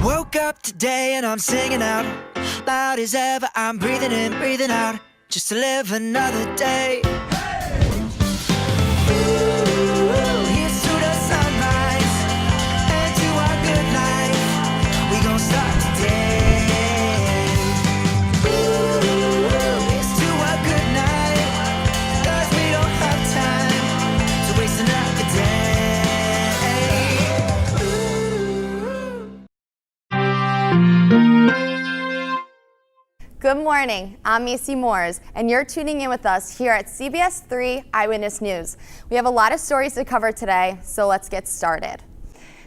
Woke up today and I'm singing out loud as ever. I'm breathing in, breathing out, just to live another day. Ooh, here's to the sunrise and to our good life. We gon' start today. Ooh, here's to our good night, 'cause we don't have time to waste another day. Good morning, I'm Macy Moores, and you're tuning in with us here at CBS 3 Eyewitness News. We have a lot of stories to cover today, so let's get started.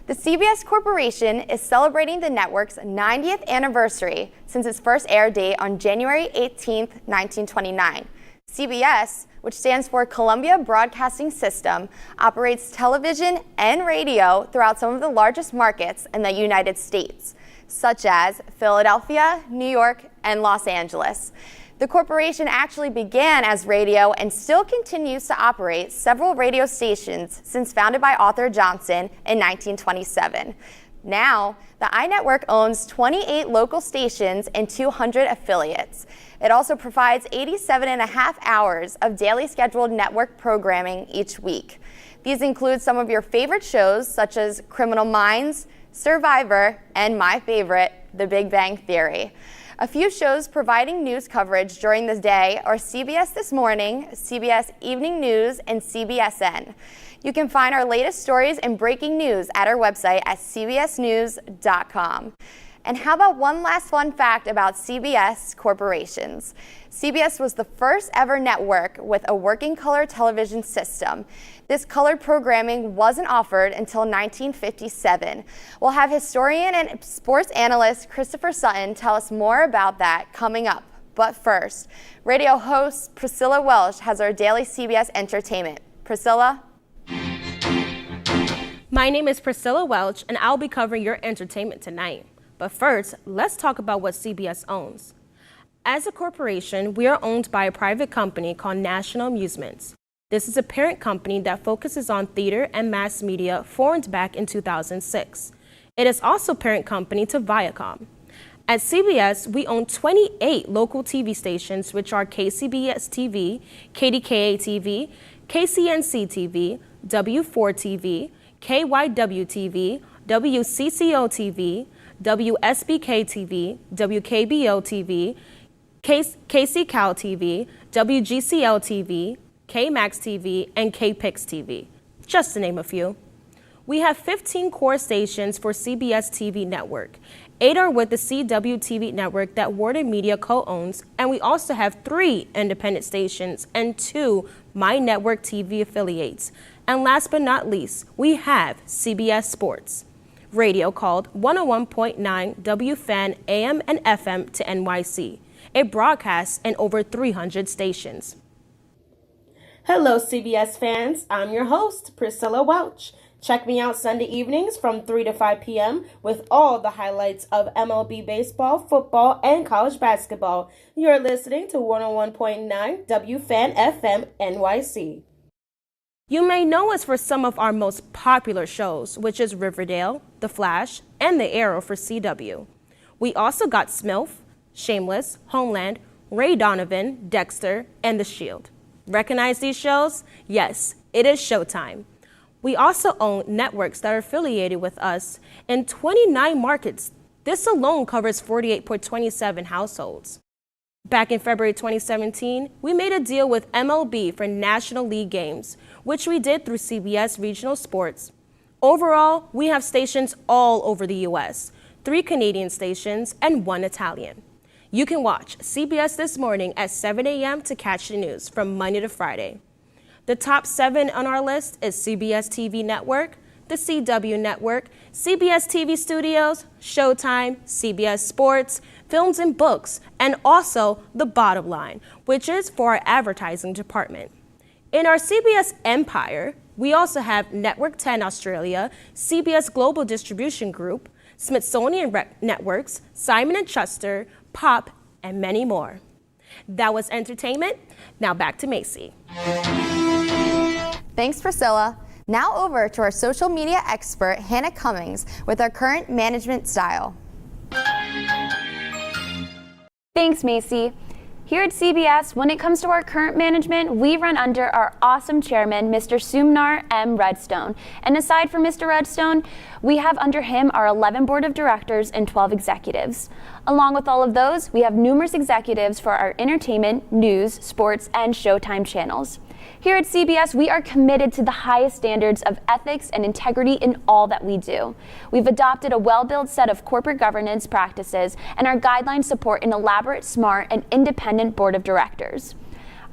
The CBS Corporation is celebrating the network's 90th anniversary since its first air date on January 18, 1929. CBS, which stands for Columbia Broadcasting System, operates television and radio throughout some of the largest markets in the United States, such as Philadelphia, New York, and Los Angeles. The corporation actually began as radio and still continues to operate several radio stations since founded by Arthur Johnson in 1927. Now, the iNetwork owns 28 local stations and 200 affiliates. It also provides 87.5 hours of daily scheduled network programming each week. These include some of your favorite shows such as Criminal Minds, Survivor, and my favorite, The Big Bang Theory. A few shows providing news coverage during the day are CBS This Morning, CBS Evening News, and CBSN. You can find our latest stories and breaking news at our website at cbsnews.com. And how about one last fun fact about CBS corporations? CBS was the first ever network with a working color television system. This colored programming wasn't offered until 1957. We'll have historian and sports analyst Christopher Sutton tell us more about that coming up. But first, radio host Priscilla Welch has our daily CBS entertainment. Priscilla? My name is Priscilla Welch, and I'll be covering your entertainment tonight. But first, let's talk about what CBS owns. As a corporation, we are owned by a private company called National Amusements. This is a parent company that focuses on theater and mass media, formed back in 2006. It is also parent company to Viacom. At CBS, we own 28 local TV stations, which are KCBS TV, KDKA TV, KCNC TV, W4 TV, KYW TV, WCCO TV, WSBK TV, WKBO TV, KCCal TV, WGCL TV, KMAX TV, and KPIX TV, just to name a few. We have 15 core stations for CBS TV network. 8 are with the CW TV network that Warner Media co-owns, and we also have 3 independent stations and 2 My Network TV affiliates. And last but not least, we have CBS Sports Radio, called 101.9 WFAN AM and FM to NYC. It broadcasts in over 300 stations. Hello, CBS fans. I'm your host, Priscilla Welch. Check me out Sunday evenings from 3 to 5 p.m. with all the highlights of MLB baseball, football, and college basketball. You're listening to 101.9 WFAN FM NYC. You may know us for some of our most popular shows, which is Riverdale, The Flash, and The Arrow for CW. We also got Smilf, Shameless, Homeland, Ray Donovan, Dexter, and The Shield. Recognize these shows? Yes, it is showtime. We also own networks that are affiliated with us in 29 markets. This alone covers 48.27 households. Back in February 2017, we made a deal with MLB for National League games, which we did through CBS Regional Sports. Overall, we have stations all over the U.S., 3 Canadian stations and 1 Italian. You can watch CBS This Morning at 7 a.m. to catch the news from Monday to Friday. The top 7 on our list is CBS TV Network, the CW Network, CBS TV Studios, Showtime, CBS Sports, Films and Books, and also The Bottom Line, which is for our advertising department. In our CBS Empire, we also have Network 10 Australia, CBS Global Distribution Group, Smithsonian Networks, Simon & Schuster, Pop, and many more. That was entertainment. Now back to Macy. Thanks, Priscilla. Now over to our social media expert, Hannah Cummings, with our current management style. Thanks, Macy. Here at CBS, when it comes to our current management, we run under our awesome chairman, Mr. Sumnar M. Redstone. And aside from Mr. Redstone, we have under him our 11 board of directors and 12 executives. Along with all of those, we have numerous executives for our entertainment, news, sports, and Showtime channels. Here at CBS, we are committed to the highest standards of ethics and integrity in all that we do. We've adopted a well-built set of corporate governance practices, and our guidelines support an elaborate, smart, and independent board of directors.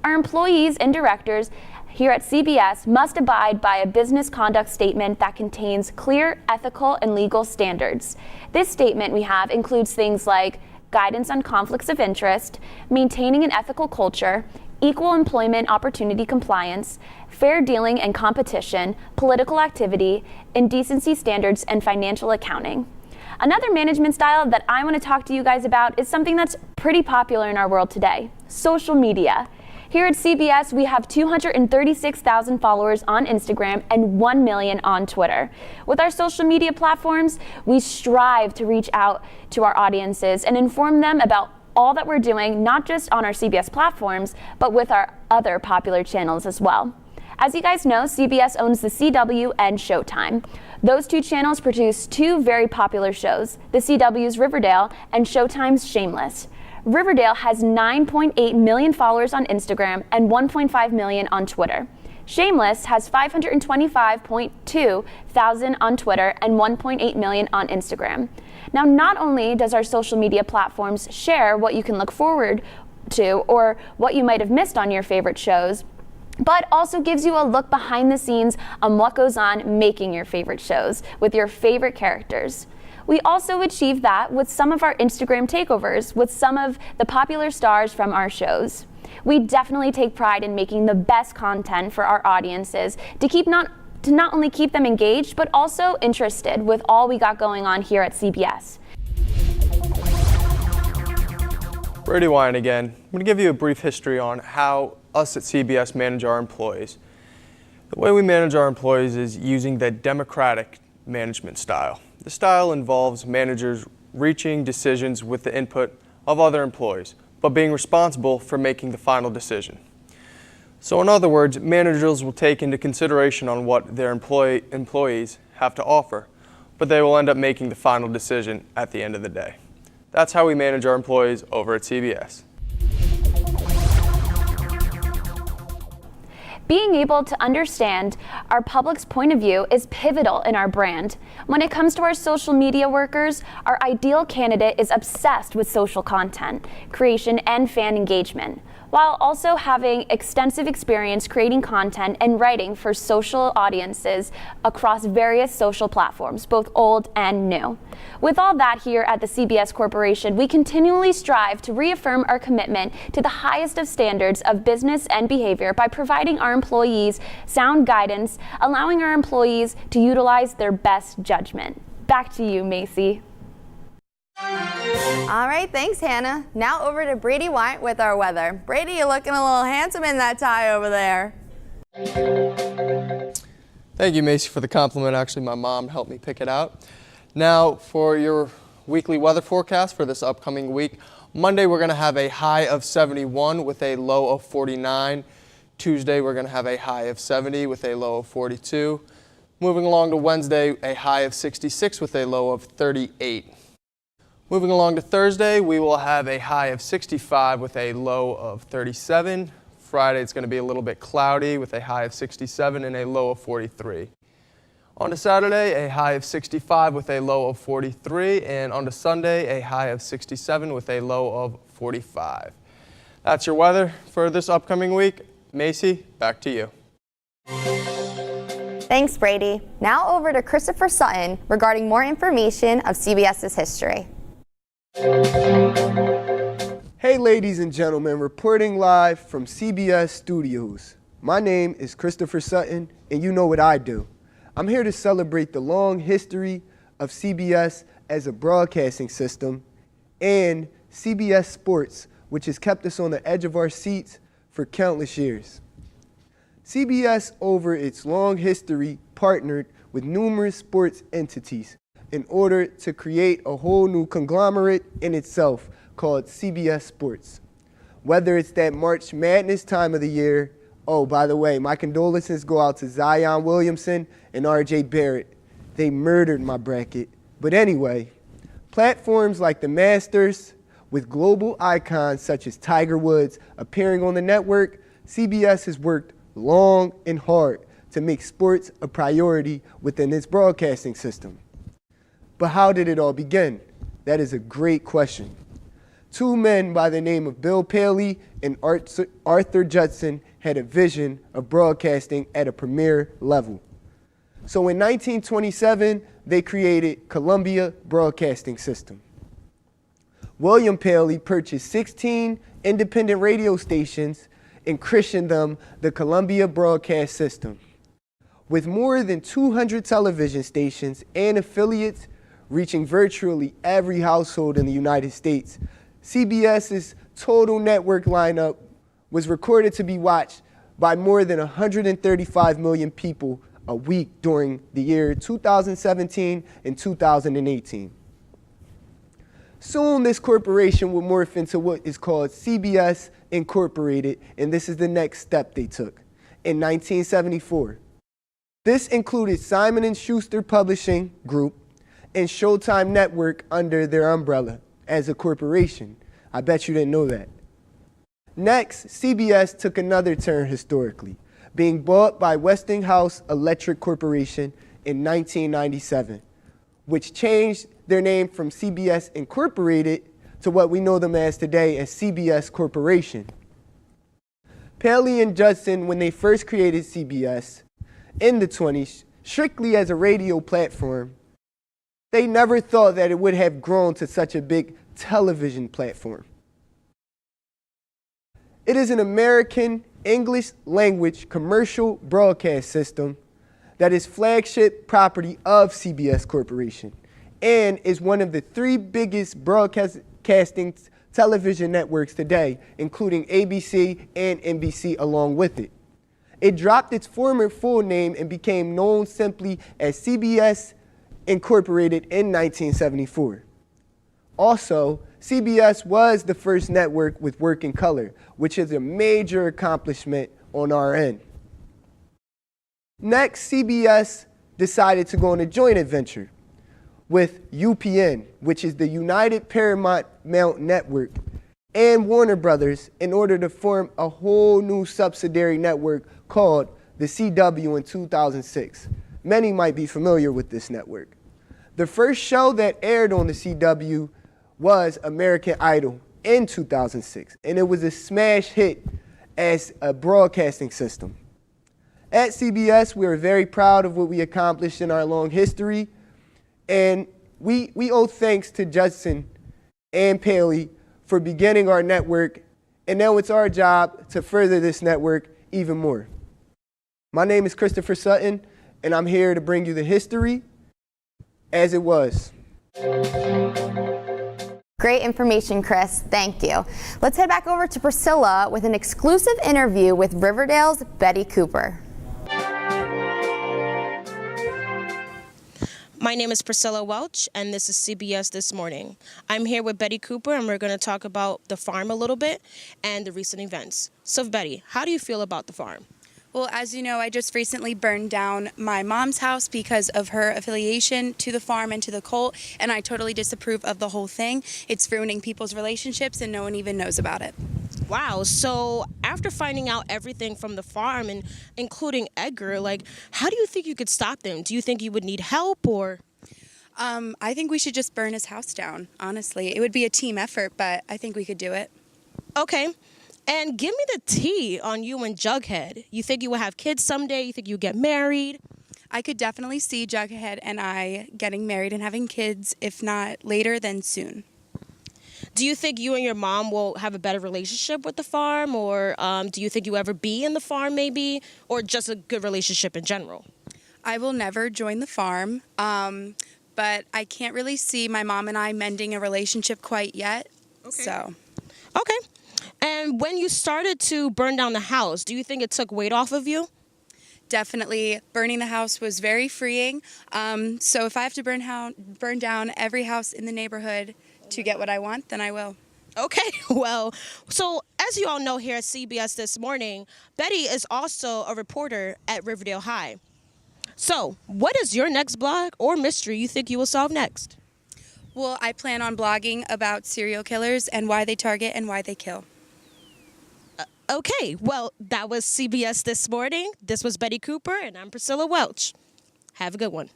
Our employees and directors here at CBS must abide by a business conduct statement that contains clear, ethical, and legal standards. This statement we have includes things like guidance on conflicts of interest, maintaining an ethical culture, equal employment opportunity compliance, fair dealing and competition, political activity, indecency standards, and financial accounting. Another management style that I want to talk to you guys about is something that's pretty popular in our world today: social media. Here at CBS, we have 236,000 followers on Instagram and 1 million on Twitter. With our social media platforms, we strive to reach out to our audiences and inform them about all that we're doing, not just on our CBS platforms, but with our other popular channels as well. As you guys know, CBS owns the CW and Showtime. Those two channels produce two very popular shows, the CW's Riverdale and Showtime's Shameless. Riverdale has 9.8 million followers on Instagram and 1.5 million on Twitter. Shameless has 525.2 thousand on Twitter and 1.8 million on Instagram. Now, not only does our social media platforms share what you can look forward to or what you might have missed on your favorite shows, but also gives you a look behind the scenes on what goes on making your favorite shows with your favorite characters. We also achieve that with some of our Instagram takeovers with some of the popular stars from our shows. We definitely take pride in making the best content for our audiences to not only keep them engaged, but also interested with all we got going on here at CBS. Brady Wine again. I'm going to give you a brief history on how us at CBS manage our employees. The way we manage our employees is using the democratic management style. The style involves managers reaching decisions with the input of other employees, but being responsible for making the final decision. So in other words, managers will take into consideration on what their employees have to offer, but they will end up making the final decision at the end of the day. That's how we manage our employees over at CBS. Being able to understand our public's point of view is pivotal in our brand. When it comes to our social media workers, our ideal candidate is obsessed with social content creation and fan engagement, while also having extensive experience creating content and writing for social audiences across various social platforms, both old and new. With all that here at the CBS Corporation, we continually strive to reaffirm our commitment to the highest of standards of business and behavior by providing our employees sound guidance, allowing our employees to utilize their best judgment. Back to you, Macy. All right, thanks, Hannah. Now over to Brady White with our weather. Brady, you're looking a little handsome in that tie over there. Thank you, Macy, for the compliment. Actually, my mom helped me pick it out. Now, for your weekly weather forecast for this upcoming week, Monday we're going to have a high of 71 with a low of 49. Tuesday we're going to have a high of 70 with a low of 42. Moving along to Wednesday, a high of 66 with a low of 38. Moving along to Thursday, we will have a high of 65 with a low of 37. Friday, it's going to be a little bit cloudy with a high of 67 and a low of 43. On to Saturday, a high of 65 with a low of 43. And on to Sunday, a high of 67 with a low of 45. That's your weather for this upcoming week. Macy, back to you. Thanks, Brady. Now over to Christopher Sutton regarding more information of CBS's history. Hey ladies and gentlemen, reporting live from CBS Studios. My name is Christopher Sutton, and you know what I do. I'm here to celebrate the long history of CBS as a broadcasting system and CBS Sports, which has kept us on the edge of our seats for countless years. CBS, over its long history, partnered with numerous sports entities in order to create a whole new conglomerate in itself called CBS Sports. Whether it's that March Madness time of the year, oh, by the way, my condolences go out to Zion Williamson and RJ Barrett. They murdered my bracket. But anyway, platforms like the Masters, with global icons such as Tiger Woods appearing on the network, CBS has worked long and hard to make sports a priority within its broadcasting system. But how did it all begin? That is a great question. Two men by the name of Bill Paley and Arthur Judson had a vision of broadcasting at a premier level. So in 1927, they created Columbia Broadcasting System. William Paley purchased 16 independent radio stations and christened them the Columbia Broadcast System. With more than 200 television stations and affiliates reaching virtually every household in the United States, CBS's total network lineup was recorded to be watched by more than 135 million people a week during the year 2017 and 2018. Soon, this corporation will morph into what is called CBS Incorporated, and this is the next step they took. In 1974, this included Simon & Schuster Publishing Group and Showtime Network under their umbrella as a corporation. I bet you didn't know that. Next, CBS took another turn historically, being bought by Westinghouse Electric Corporation in 1997, which changed their name from CBS Incorporated to what we know them as today as CBS Corporation. Paley and Judson, when they first created CBS in the 20s, strictly as a radio platform, they never thought that it would have grown to such a big television platform. It is an American English language commercial broadcast system that is flagship property of CBS Corporation and is one of the three biggest broadcasting television networks today, including ABC and NBC along with it. It dropped its former full name and became known simply as CBS Incorporated in 1974. Also, CBS was the first network with working color, which is a major accomplishment on our end. Next, CBS decided to go on a joint adventure with UPN, which is the United Paramount Network, and Warner Brothers in order to form a whole new subsidiary network called the CW in 2006. Many might be familiar with this network. The first show that aired on the CW was American Idol in 2006, and it was a smash hit as a broadcasting system. At CBS, we are very proud of what we accomplished in our long history, and we owe thanks to Judson and Paley for beginning our network, and now it's our job to further this network even more. My name is Christopher Sutton, and I'm here to bring you the history as it was. Great information, Chris. Thank you. Let's head back over to Priscilla with an exclusive interview with Riverdale's Betty Cooper. My name is Priscilla Welch, and this is CBS This Morning. I'm here with Betty Cooper, and we're going to talk about the farm a little bit and the recent events. So, Betty, how do you feel about the farm? Well, as you know, I just recently burned down my mom's house because of her affiliation to the farm and to the cult, and I totally disapprove of the whole thing. It's ruining people's relationships, and no one even knows about it. Wow, so after finding out everything from the farm, and including Edgar, how do you think you could stop them? Do you think you would need help, or? I think we should just burn his house down, honestly. It would be a team effort, but I think we could do it. Okay. And give me the tea on you and Jughead. You think you will have kids someday? You think you get married? I could definitely see Jughead and I getting married and having kids, if not later, then soon. Do you think you and your mom will have a better relationship with the farm? Or do you think you ever be in the farm maybe? Or just a good relationship in general? I will never join the farm, but I can't really see my mom and I mending a relationship quite yet. Okay. So. Okay. And when you started to burn down the house, do you think it took weight off of you? Definitely. Burning the house was very freeing. So if I have to burn down every house in the neighborhood to get what I want, then I will. Okay, well, so as you all know here at CBS this morning, Betty is also a reporter at Riverdale High. So, what is your next blog or mystery you think you will solve next? Well, I plan on blogging about serial killers and why they target and why they kill. Okay, well, that was CBS This Morning. This was Betty Cooper, and I'm Priscilla Welch. Have a good one.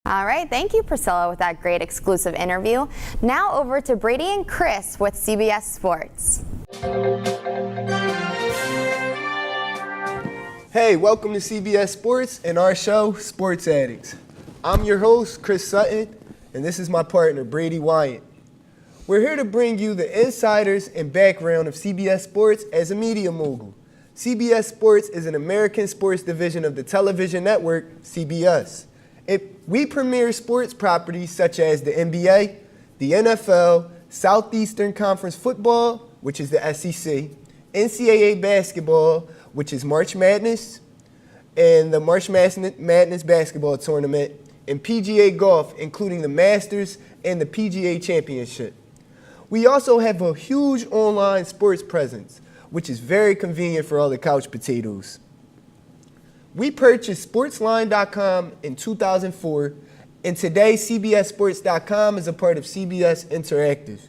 All right, thank you, Priscilla, with that great exclusive interview. Now over to Brady and Chris with CBS Sports. Hey, welcome to CBS Sports and our show, Sports Addicts. I'm your host, Chris Sutton, and this is my partner, Brady Wyatt. We're here to bring you the insiders and background of CBS Sports as a media mogul. CBS Sports is an American sports division of the television network, CBS. We premiere sports properties such as the NBA, the NFL, Southeastern Conference football, which is the SEC, NCAA basketball, which is March Madness, and the March Madness basketball tournament, and PGA golf, including the Masters and the PGA Championship. We also have a huge online sports presence, which is very convenient for all the couch potatoes. We purchased Sportsline.com in 2004, and today CBSSports.com is a part of CBS Interactive.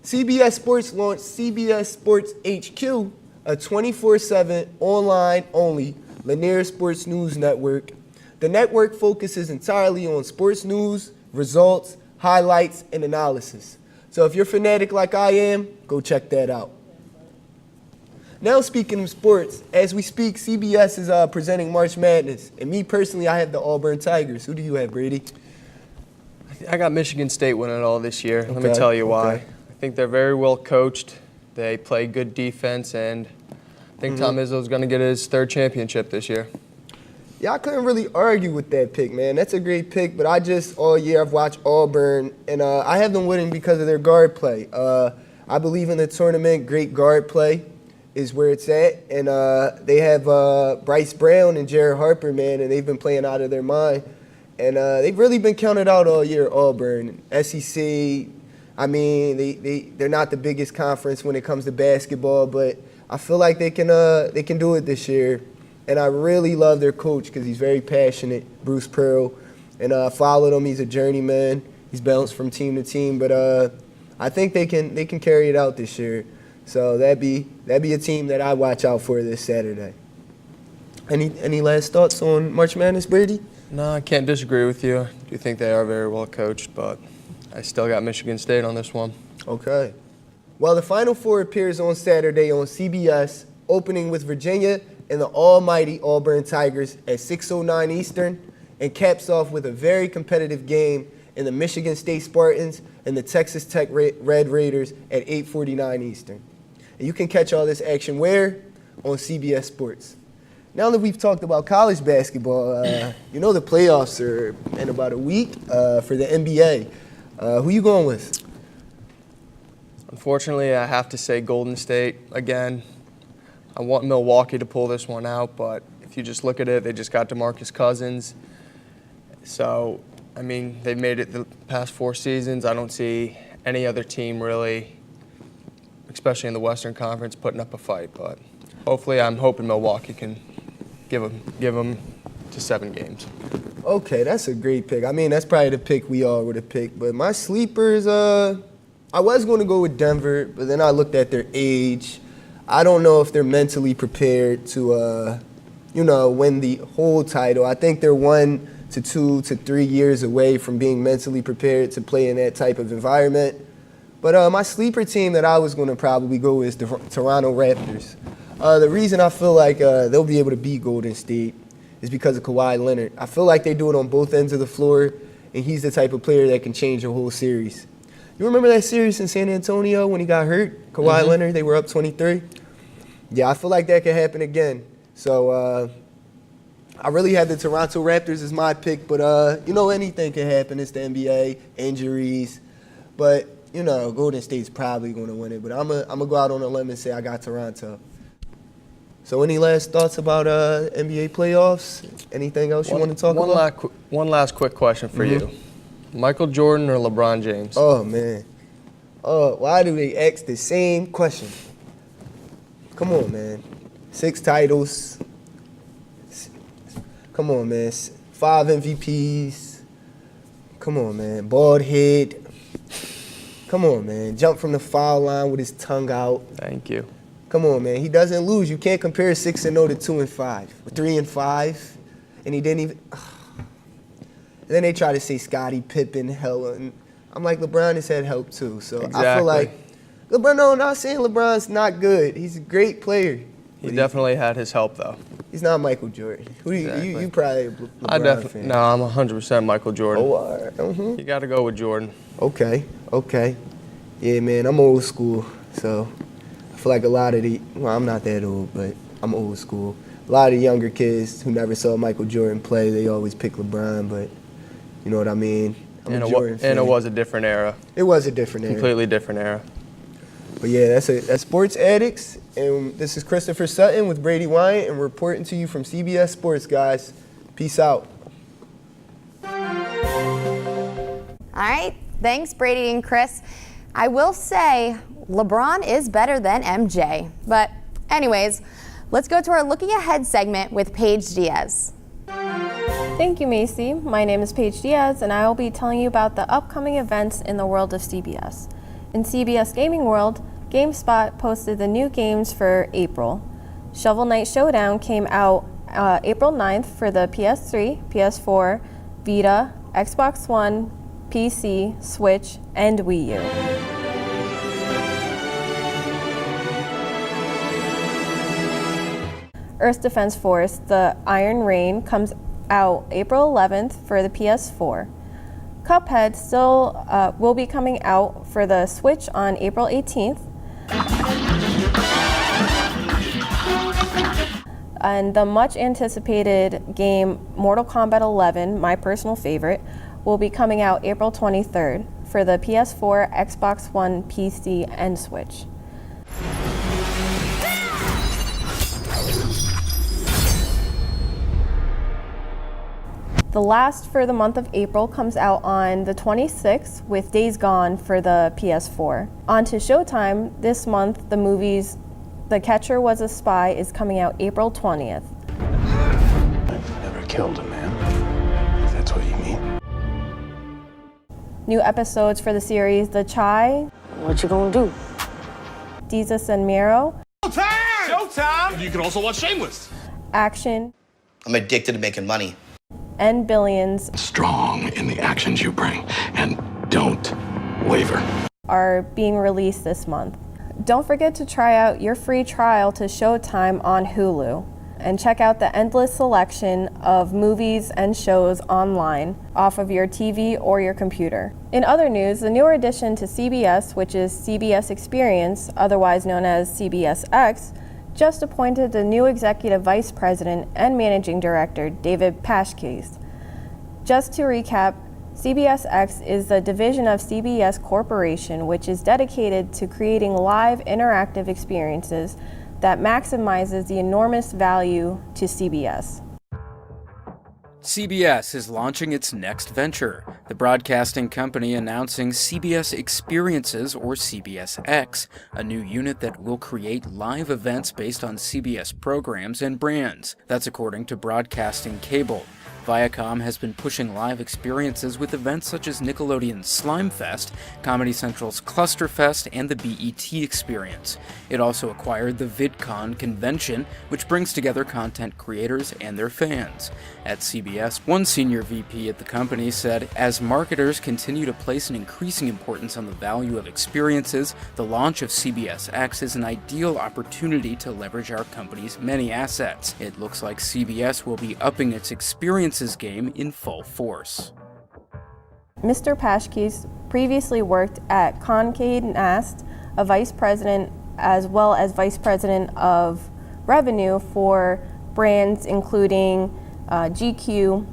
CBS Sports launched CBS Sports HQ, a 24/7 online-only linear sports news network. The network focuses entirely on sports news, results, highlights, and analysis. So if you're a fanatic like I am, go check that out. Now speaking of sports, as we speak, CBS is presenting March Madness. And me personally, I have the Auburn Tigers. Who do you have, Brady? I got Michigan State winning it all this year. Let me tell you why. Okay. I think they're very well coached. They play good defense, and I think Tom Izzo's going to get his third championship this year. Yeah, I couldn't really argue with that pick, man. That's a great pick, but all year I've watched Auburn, and I have them winning because of their guard play. I believe in the tournament, great guard play is where it's at, and they have Bryce Brown and Jared Harper, man, and they've been playing out of their mind. And they've really been counted out all year, Auburn. SEC, I mean, they're not the biggest conference when it comes to basketball, but I feel like they can do it this year. And I really love their coach because he's very passionate, Bruce Pearl. And I followed him. He's a journeyman. He's bounced from team to team. But I think they can carry it out this year. So that'd be a team that I watch out for this Saturday. Any last thoughts on March Madness, Brady? No, I can't disagree with you. I do think they are very well coached, but I still got Michigan State on this one. Okay. Well, the Final Four appears on Saturday on CBS, opening with Virginia and the almighty Auburn Tigers at 6:09 Eastern, and caps off with a very competitive game in the Michigan State Spartans and the Texas Tech Red Raiders at 8:49 Eastern. And you can catch all this action where? On CBS Sports. Now that we've talked about college basketball, you know the playoffs are in about a week for the NBA. Who you going with? Unfortunately, I have to say Golden State again. I want Milwaukee to pull this one out, but if you just look at it, they just got DeMarcus Cousins. So, I mean, they've made it the past 4 seasons. I don't see any other team really, especially in the Western Conference, putting up a fight. But hopefully, I'm hoping Milwaukee can give them to 7 games. Okay, that's a great pick. I mean, that's probably the pick we all would have picked. But my sleepers, I was going to go with Denver, but then I looked at their age. I don't know if they're mentally prepared to, win the whole title. I think they're 1 to 2 to 3 years away from being mentally prepared to play in that type of environment. But my sleeper team that I was going to probably go with is the Toronto Raptors. The reason I feel like they'll be able to beat Golden State is because of Kawhi Leonard. I feel like they do it on both ends of the floor, and he's the type of player that can change a whole series. You remember that series in San Antonio when he got hurt? Kawhi Leonard, they were up 23. Yeah, I feel like that could happen again. So I really had the Toronto Raptors as my pick, but anything can happen. It's the NBA, injuries. But, Golden State's probably going to win it. But I'm gonna go out on a limb and say I got Toronto. So any last thoughts about NBA playoffs? Anything else you want to talk about? One last quick question for you. Michael Jordan or LeBron James? Oh, man. Oh, why do they ask the same question? Come on, man. 6 titles. Come on, man. 5 MVPs. Come on, man. Bald head. Come on, man. Jump from the foul line with his tongue out. Thank you. Come on, man. He doesn't lose. You can't compare 6-0 to 2-5 or 3-5. And he didn't even. And then they try to say Scottie Pippen, hella. And I'm like, LeBron has had help too. So Exactly. I feel like LeBron. No, I'm not saying LeBron's not good. He's a great player. He definitely had his help, though. He's not Michael Jordan. Who do Exactly. you probably a LeBron fan. No, I'm 100% Michael Jordan. Oh, all right. Mm-hmm. You got to go with Jordan. Okay. Yeah, man, I'm old school. So I feel like a lot of I'm not that old, but I'm old school. A lot of younger kids who never saw Michael Jordan play, they always pick LeBron, but you know what I mean? I'm a Jordan fan. And it was a different era. It was a different era. Completely different era. But yeah, that's Sports Addicts, and this is Christopher Sutton with Brady Wyatt, and we're reporting to you from CBS Sports, guys. Peace out. All right, thanks Brady and Chris. I will say LeBron is better than MJ. But anyways, let's go to our Looking Ahead segment with Paige Diaz. Thank you, Macy. My name is Paige Diaz, and I will be telling you about the upcoming events in the world of CBS. In CBS Gaming World, GameSpot posted the new games for April. Shovel Knight Showdown came out April 9th for the PS3, PS4, Vita, Xbox One, PC, Switch, and Wii U. Earth Defense Force, the Iron Rain, comes out April 11th for the PS4. Cuphead still will be coming out for the Switch on April 18th. And the much anticipated game Mortal Kombat 11, my personal favorite, will be coming out April 23rd for the PS4, Xbox One, PC, and Switch. The last for the month of April comes out on the 26th with Days Gone for the PS4. On to Showtime this month, the movies The Catcher Was a Spy is coming out April 20th. I've never killed a man, if that's what you mean. New episodes for the series The Chai, What you gonna do? Jesus and Miro, Showtime! You can also watch Shameless. Action, I'm addicted to making money. and Billions Strong in the actions you bring, and don't waver. are being released this month. Don't forget to try out your free trial to Showtime on Hulu and check out the endless selection of movies and shows online off of your TV or your computer. In other news, the newer addition to CBS, which is CBS Experience, otherwise known as CBSX, just appointed the new executive vice president and managing director, David Pashkes. Just to recap, CBSX is the division of CBS Corporation, which is dedicated to creating live interactive experiences that maximizes the enormous value to CBS. CBS is launching its next venture, the broadcasting company announcing CBS Experiences, or CBSX, a new unit that will create live events based on CBS programs and brands. That's according to Broadcasting Cable. Viacom has been pushing live experiences with events such as Nickelodeon's Slime Fest, Comedy Central's Clusterfest, and the BET Experience. It also acquired the VidCon convention, which brings together content creators and their fans. At CBS, one senior VP at the company said, "As marketers continue to place an increasing importance on the value of experiences, the launch of CBSX is an ideal opportunity to leverage our company's many assets. It looks like CBS will be upping its experiences game in full force." Mr. Pashkes previously worked at Concade Nast, a vice president as well as vice president of revenue for brands including GQ,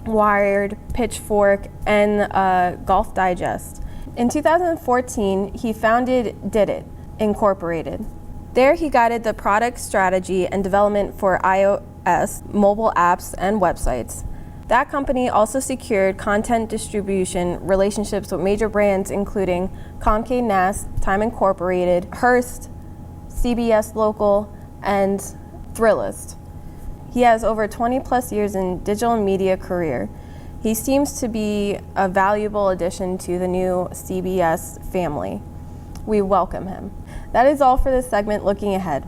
Wired, Pitchfork, and Golf Digest. In 2014, he founded Did It, Incorporated. There he guided the product strategy and development for iOS, mobile apps, and websites. That company also secured content distribution relationships with major brands including Concade Nast, Time Incorporated, Hearst, CBS Local, and Thrillist. He has over 20 plus years in digital media career. He seems to be a valuable addition to the new CBS family. We welcome him. That is all for this segment. Looking ahead.